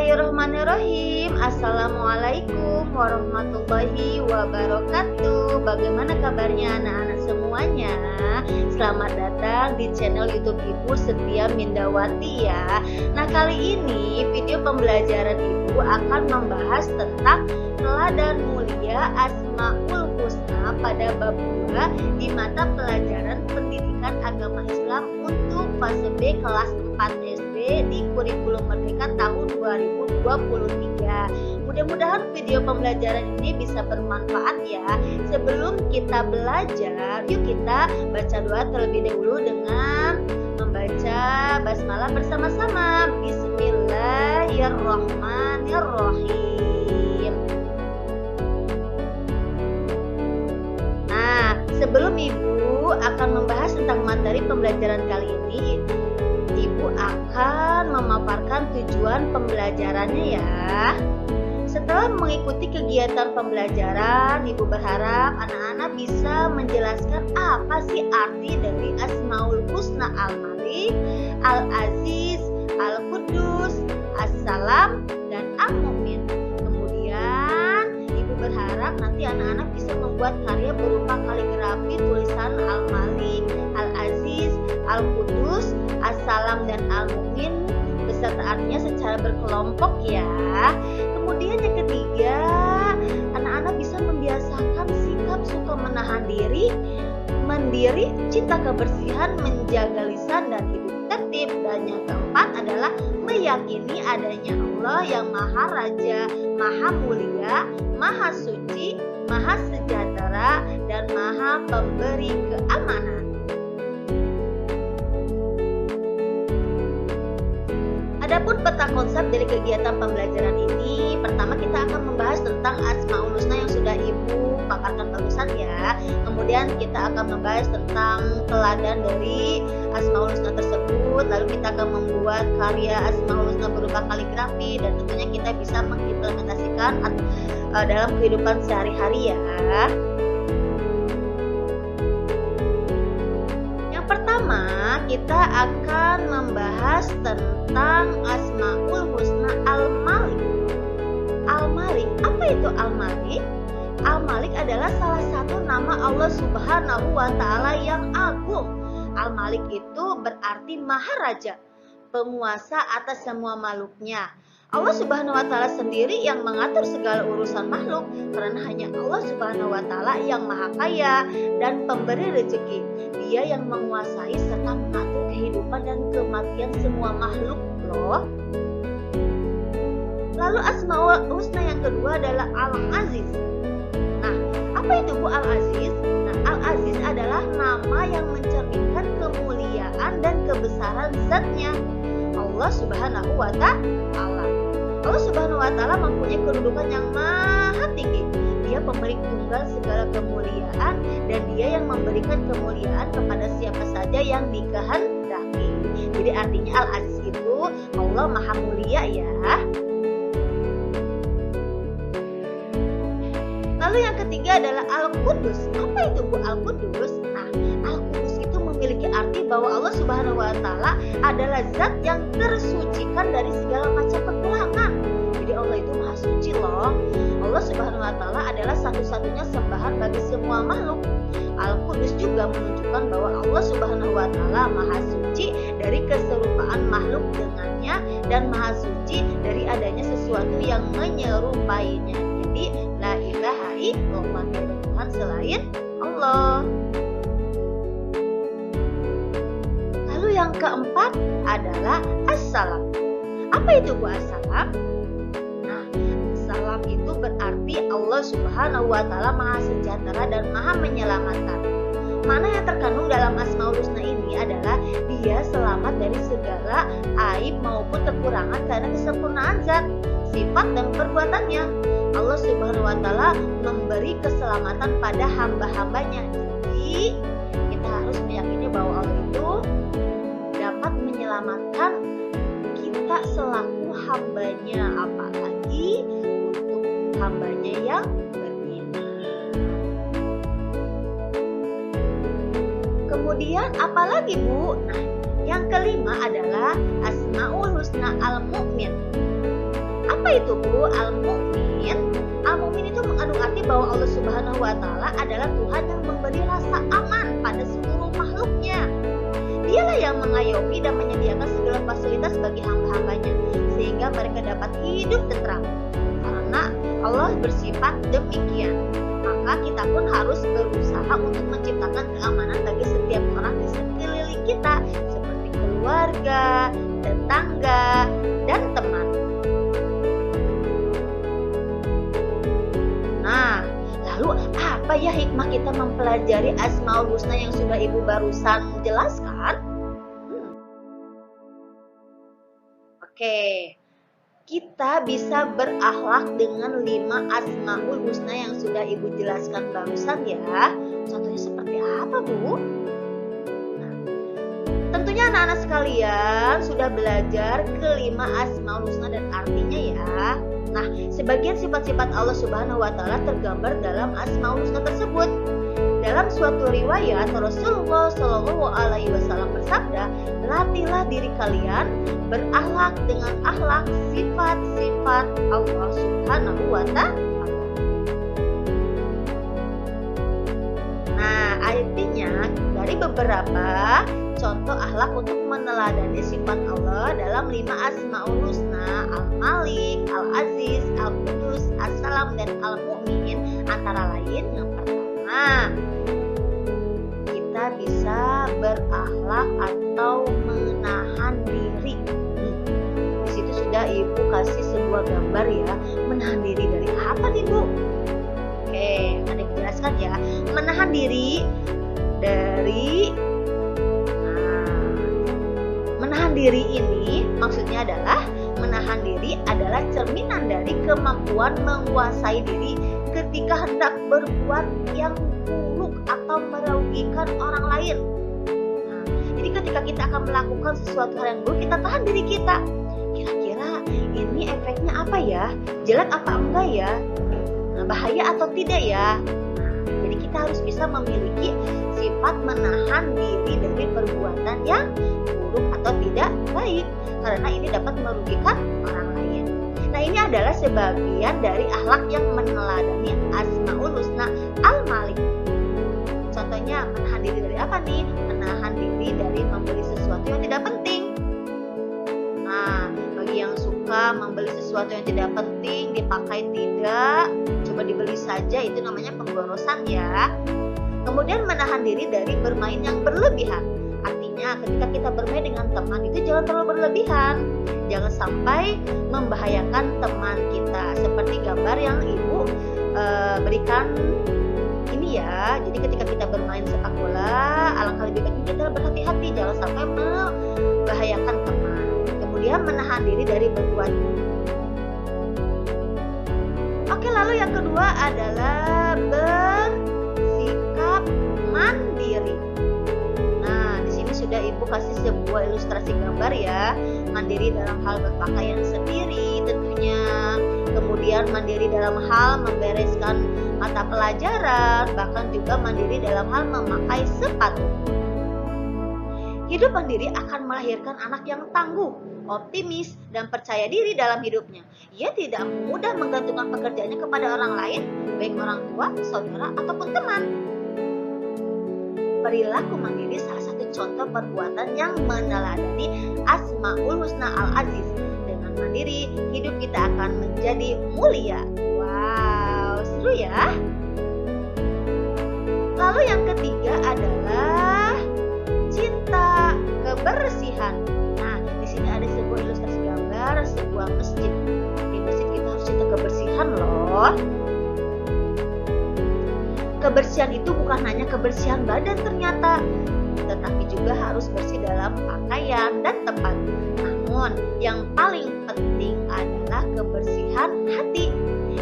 Bismillahirrahmanirrahim. Assalamualaikum warahmatullahi wabarakatuh. Bagaimana kabarnya anak-anak semuanya? Selamat datang di channel YouTube Ibu Setia Mindawati ya. Nah, kali ini video pembelajaran Ibu akan membahas tentang teladan mulia Asmaul Husna pada bab 2 di mata pelajaran pendidikan agama Islam untuk fase B kelas 4 SD di kurikulum Merdeka tahun 2023. Mudah-mudahan video pembelajaran ini bisa bermanfaat ya. Sebelum kita belajar, yuk kita baca doa terlebih dahulu dengan membaca basmalah bersama-sama. Bismillahirrahmanirrahim. Nah, sebelum Ibu akan membahas tentang materi pembelajaran kali ini, Ibu akan memaparkan tujuan pembelajarannya ya. Setelah mengikuti kegiatan pembelajaran, Ibu berharap anak-anak bisa menjelaskan apa sih arti dari Asmaul Husna Al-Malik, Al-Aziz, Al-Qudus, As-Salam, dan Al-Mu'min. Kemudian Ibu berharap nanti anak-anak bisa membuat karya berupa kaligrafi tulisan Al-Malik, Al-Aziz, Al-Qudus, As-Salam, dan Al-Mu'min beserta artinya secara berkelompok ya. Kemudian yang ketiga, anak-anak bisa membiasakan sikap suka menahan diri, mandiri, cinta kebersihan, menjaga lisan, dan hidup tertib. Dan yang keempat adalah meyakini adanya Allah yang Maha Raja, Maha Mulia, Maha Suci, Maha Sejahtera, dan Maha Pemberi Keamanan. Adapun peta konsep dari kegiatan pembelajaran ini, pertama kita akan membahas tentang Asmaul Husna yang sudah Ibu paparkan barusan ya. Kemudian kita akan membahas tentang teladan dari Asmaul Husna tersebut. Lalu kita akan membuat karya Asmaul Husna berupa kaligrafi, dan tentunya kita bisa mengimplementasikan dalam kehidupan sehari-hari ya. Pertama, kita akan membahas tentang Asmaul Husna Al-Malik. Al-Malik, apa itu Al-Malik? Al-Malik adalah salah satu nama Allah Subhanahu wa Ta'ala yang agung. Al-Malik itu berarti Maha Raja, penguasa atas semua makhluknya. Allah Subhanahu wa Ta'ala sendiri yang mengatur segala urusan makhluk, karena hanya Allah Subhanahu wa Ta'ala yang Maha Kaya dan pemberi rezeki. Dia yang menguasai serta mengatur kehidupan dan kematian semua makhluk loh. Lalu Asmaul Husna yang kedua adalah Al-Aziz. Nah, apa itu Bu Al-Aziz? Nah, Al-Aziz adalah nama yang mencerminkan kemuliaan dan kebesaran zatnya Allah Subhanahu wa Ta'ala. Allah Subhanahu wa Ta'ala mempunyai kedudukan yang maha tinggi. Dia pemilik tunggal segala kemuliaan, dan Dia yang memberikan kemuliaan kepada siapa saja yang dikehendaki. Jadi artinya Al-Aziz itu Allah Maha Mulia ya. Lalu yang ketiga adalah Al-Qudus. Apa itu Bu Al-Qudus? Nah, Al-Qudus itu memiliki arti bahwa Allah Subhanahu wa Ta'ala adalah zat yang tersucikan dari segala macam kekurangan. Jadi Allah itu Maha Suci loh. Allah Subhanahu wa Ta'ala adalah satu-satunya sembahan bagi semua makhluk. Al-Qudus juga menunjukkan bahwa Allah Subhanahu wa Ta'ala Maha Suci dari keserupaan makhluk dengannya, dan Maha Suci dari adanya sesuatu yang menyerupainya. Jadi la ilaha illallah, tiada Tuhan selain Allah. Lalu yang keempat adalah As-Salam. Apa itu Bu As-Salam? Salam itu berarti Allah Subhanahu wa Ta'ala Maha Sejahtera dan Maha Menyelamatkan. Mana yang terkandung dalam Asmaul Husna ini adalah Dia selamat dari segala aib maupun kekurangan karena kesempurnaan zat, sifat, dan perbuatannya. Allah Subhanahu wa Ta'ala memberi keselamatan pada hamba-hambanya. Jadi kita harus meyakini bahwa Allah itu dapat menyelamatkan kita selaku hambanya, apalagi hambanya yang beriman. Kemudian apalagi Bu? Nah, yang kelima adalah Asmaul Husna Al-Mu'min. itu Bu, Al-Mu'min itu mengandung arti bahwa Allah Subhanahu wa Ta'ala adalah Tuhan yang memberi rasa aman pada seluruh makhluknya. Dialah yang mengayomi dan menyediakan segala fasilitas bagi hamba-hambanya sehingga mereka dapat hidup tentram. Karena Allah bersifat demikian, maka kita pun harus berusaha untuk menciptakan keamanan bagi setiap orang di sekeliling kita, seperti keluarga, tetangga, dan teman. Nah, lalu apa ya hikmah kita mempelajari Asmaul Husna yang sudah Ibu barusan jelaskan? Oke, kita bisa berakhlak dengan 5 Asmaul Husna yang sudah Ibu jelaskan barusan ya. Contohnya seperti apa, Bu? Nah, tentunya anak-anak sekalian sudah belajar ke-5 Asmaul Husna dan artinya ya. Nah, sebagian sifat-sifat Allah Subhanahu wa Ta'ala tergambar dalam Asmaul Husna tersebut. Dalam suatu riwayat, Rasulullah Shallallahu Alaihi Wasallam bersabda, latihlah diri kalian berakhlak dengan akhlak sifat-sifat Allah Subhanahu wa Ta'ala. Nah, artinya dari beberapa contoh akhlak untuk meneladani sifat Allah dalam 5 Asmaul Husna, Al-Malik, Al-Aziz, Al-Qudus, As-Salam, dan Al-Mu'min, antara lain yang pertama, kita bisa berakhlak atau menahan diri. Di situ sudah Ibu kasih sebuah gambar ya, menahan diri dari apa nih Bu? Oke, ada dijelaskan ya, menahan diri dari menahan diri ini maksudnya adalah menahan diri adalah cerminan dari kemampuan menguasai diri ketika hendak berbuat yang buruk atau merugikan orang lain. Nah, jadi ketika kita akan melakukan sesuatu hal yang buruk, kita tahan diri kita. Kira-kira ini efeknya apa ya? Jelek apa enggak ya? Nah, bahaya atau tidak ya? Nah, jadi kita harus bisa memiliki sifat menahan diri dari perbuatan yang buruk atau tidak baik, karena ini dapat merugikan orang lain. Nah, ini adalah sebagian dari akhlak yang meneladani Asmaul Husna Al-Malik. Contohnya menahan diri dari apa nih? Menahan diri dari membeli sesuatu yang tidak penting. Nah, bagi yang suka membeli sesuatu yang tidak penting, dipakai tidak, coba dibeli saja, itu namanya pemborosan ya. Kemudian menahan diri dari bermain yang berlebihan. Artinya ketika kita bermain dengan teman itu jangan terlalu berlebihan. Jangan sampai membahayakan teman kita. Seperti gambar yang Ibu berikan ini ya. Jadi ketika kita bermain sepak bola, alangkah lebih baik kita berhati-hati, jangan sampai membahayakan teman. Kemudian menahan diri dari berbuat. Oke, lalu yang kedua adalah bersikap mandiri. Nah, di sini sudah Ibu kasih sebuah ilustrasi gambar ya. Mandiri dalam hal berpakaian sendiri tentunya. Kemudian mandiri dalam hal membereskan mata pelajaran, bahkan juga mandiri dalam hal memakai sepatu. Hidup mandiri akan melahirkan anak yang tangguh, optimis, dan percaya diri dalam hidupnya. Ia tidak mudah menggantungkan pekerjaannya kepada orang lain, baik orang tua, saudara, ataupun teman. Perilaku mandiri salah satu contoh perbuatan yang meneladani Asmaul Husna Al-Aziz. Dengan mandiri, hidup kita akan menjadi mulia. Wow, seru ya. Lalu yang ketiga adalah cinta kebersihan. Nah, di sini ada sebuah ilustrasi gambar sebuah masjid. Di masjid kita harus cinta kebersihan loh. Kebersihan itu bukan hanya kebersihan badan ternyata, tetapi juga harus bersih dalam pakaian dan tempat. Namun, yang paling penting adalah kebersihan hati.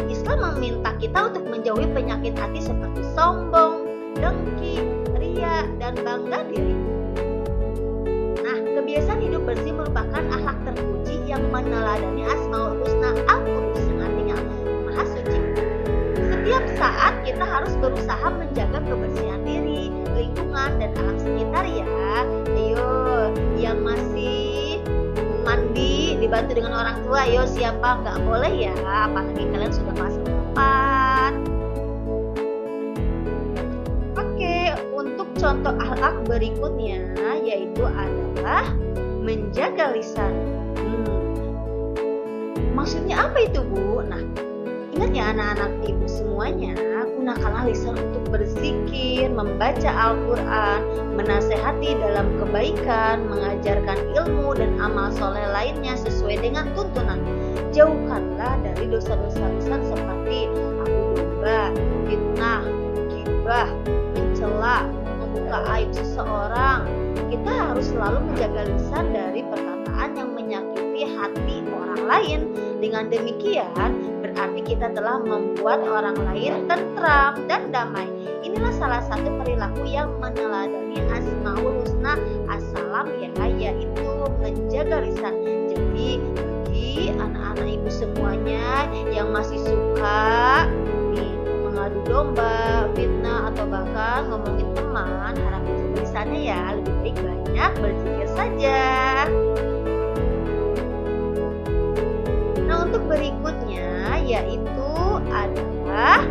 Islam meminta kita untuk menjauhi penyakit hati seperti sombong, dengki, ria, dan bangga diri. Nah, kebiasaan hidup bersih merupakan akhlak terpuji yang meneladani Asmaul Husna Al-Qudus, yang artinya Maha Suci. Setiap saat kita harus berusaha menjaga kebersihan diri, lingkungan, dan alam sekitar ya. Ayo, yang masih mandi dibantu dengan orang tua. Yo, siapa nggak boleh ya, apalagi kalian sudah kelas 4. Oke, untuk contoh akhlak berikutnya yaitu adalah menjaga lisan. Maksudnya apa itu, Bu? Nah, ingat ya anak-anak ibu semuanya, gunakanlah lisan untuk berzikir, membaca Al-Quran, menasehati dalam kebaikan, mengajarkan ilmu dan amal soleh lainnya sesuai dengan tuntunan. Jauhkanlah dari dosa-dosa lisan seperti adu domba, fitnah, gibah, mencela, membuka aib seseorang. Kita harus selalu menjaga lisan dari perkataan yang menyakiti hati orang lain. Dengan demikian, berarti kita telah membuat orang lain tentram dan damai. Inilah salah satu perilaku yang meneladani Asmaul Husna As-Salam yaitu menjaga lisan. Jadi bagi anak-anak ibu semuanya yang masih suka mengadu domba, fitnah atau bahkan ngomongin teman, harap lisannya ya lebih baik banyak berzikir saja. Nah, untuk berikutnya yaitu adalah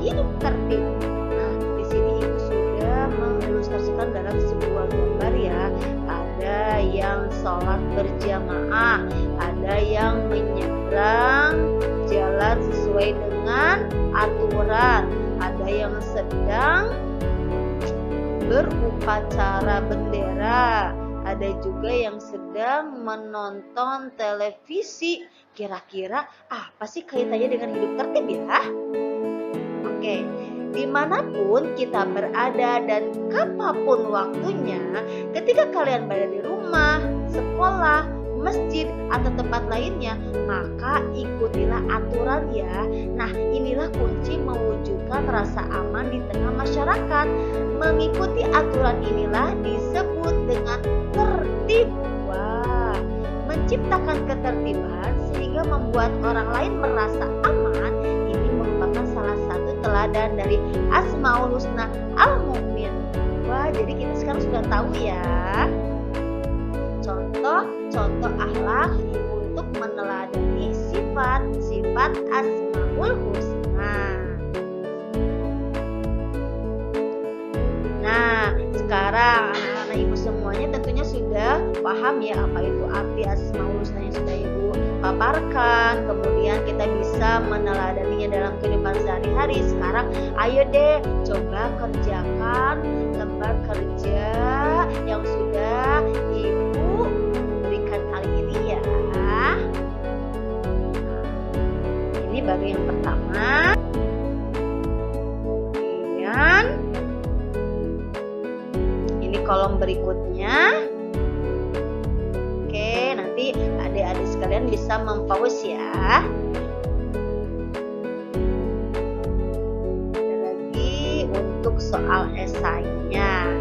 hidup tertib. Nah, di sini ibu sudah mengilustrasikan dalam sebuah gambar ya. Ada yang sholat berjamaah, ada yang menyeberang jalan sesuai dengan aturan, ada yang sedang berupacara bendera, ada juga yang sedang menonton televisi. Kira-kira apa sih kaitannya dengan hidup tertib ya? Oke, dimanapun kita berada dan kapanpun waktunya, ketika kalian berada di rumah, sekolah, masjid, atau tempat lainnya, maka ikutilah aturan ya. Nah, inilah kunci mewujudkan rasa aman di tengah masyarakat. Mengikuti aturan inilah disebut dengan tertib. Wah, menciptakan ketertiban sehingga membuat orang lain merasa aman, ini merupakan salah satu teladan dari Asmaul Husna Al-Mu'min. Wah, jadi kita sekarang sudah tahu ya contoh akhlak untuk meneladani sifat-sifat Asmaul Husna. Nah, sekarang anak-anak ibu semuanya tentunya sudah paham ya apa itu arti Asmaul Husna yang sudah ibu paparkan. Kemudian kita bisa meneladaninya dalam kehidupan sehari-hari. Sekarang ayo deh coba kerjakan lembar kerja yang sudah ibu berikan kali ini ya. Ini baru yang pertama. Kemudian ini kolom berikutnya. Oke, nanti adik-adik sekalian bisa mempause ya. Ada lagi untuk soal esainya.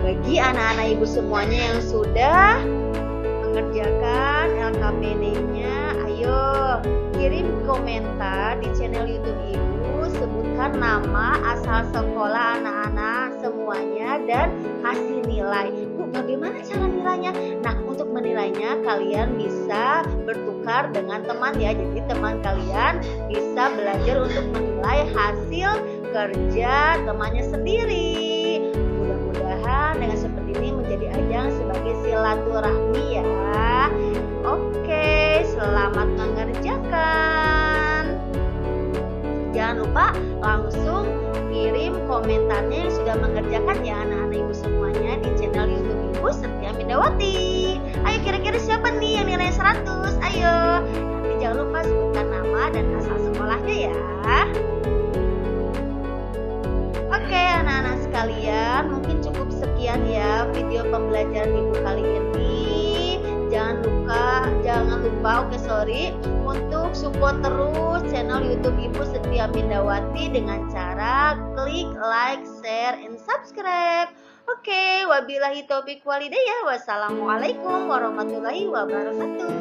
Bagi anak-anak ibu semuanya yang sudah mengerjakan LKPD-nya, ayo kirim komentar di channel YouTube ibu, sebutkan nama, asal sekolah anak-anak semuanya, dan kasih nilai. Bu, bagaimana cara nilainya? Nah, untuk menilainya kalian bisa bertukar dengan teman ya. Jadi teman kalian bisa belajar untuk menilai hasil kerja temannya sendiri. Dengan seperti ini menjadi ajang sebagai silaturahmi ya. Oke, selamat mengerjakan. Jangan lupa langsung kirim komentarnya yang sudah mengerjakan ya anak-anak ibu semuanya di channel YouTube Ibu Setia Mindawati. Ayo, kira-kira siapa nih yang nilai 100? Ayo, nanti jangan lupa sebutkan nama dan asal sekolahnya ya. Oke anak-anak sekalian, mungkin cukup sekian ya video pembelajaran ibu kali ini. Jangan lupa untuk support terus channel YouTube Ibu Setia Mindawati dengan cara klik like, share, and subscribe. Oke, wabillahi taufiq walhidayah. Wassalamualaikum warahmatullahi wabarakatuh.